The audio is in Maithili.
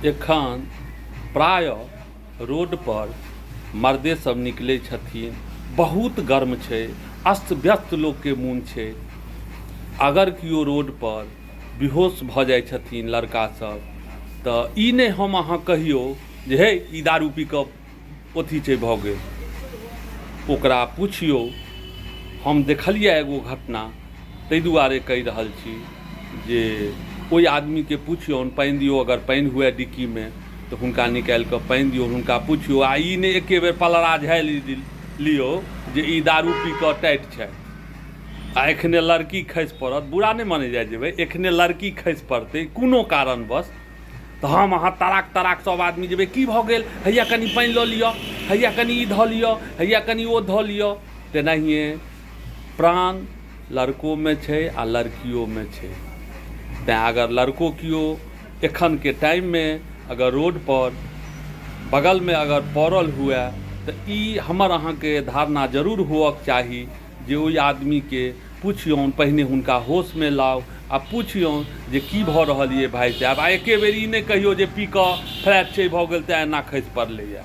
एखन प्रायः रोड पर मर्दे सब निकले छथिन, बहुत गर्म छै, अस्त व्यस्त लोग के मोन छै। अगर किओ रोड पर बेहोश भऽ जाइ छथिन लड़का सब, तऽ ई नहि हम अहाँ कहियो जे हे ई दारू पी कऽ अथी छै भऽ गेल। ओकरा पुछियो। हम देखलिए एगो घटना, ताहि दुआरे कहि रहल छी जे ओहि आदमी के पुछियौन, पानि दियौ, अगर पानि हुए डिक्की में तऽ हुनका निकालि कऽ पानि दियौ, हुनका पुछियौ। आ ई नहि एके बेर पलड़ा झालि लियौ जे ई दारू पी कऽ टाइट छै आ एखने लड़की खसि पड़त। बुरा नहि माने जाइ जेबै, एखने लड़की खसि पड़तै कोनो कारणवश, तऽ हम अहाँ तड़ाक तड़ाक सब आदमी जेबै की भऽ गेल, हैया कनि पानि लऽ लिअ, हैया कनि ई धऽ लिअ, हैया कनि ओ धऽ लिअ। तेनाहिए प्राण लड़कों में छै आ लड़कियों में छै। तैं अगर लड़को किओ एखन के टाइम में अगर रोड पर बगल में अगर पड़ल हुए, तऽ ई हमर अहाँ के धारणा जरूर होअक चाही जे ओहि आदमी के पुछियौन, पहिने हुनका होश में लाउ आ पुछियौन जे की भऽ रहल ये भाई साहब। आ एके बेर ई नहि कहियो जे पी कऽ फ्लैट छै भऽ गेल तेँ एना खसि पड़लैए।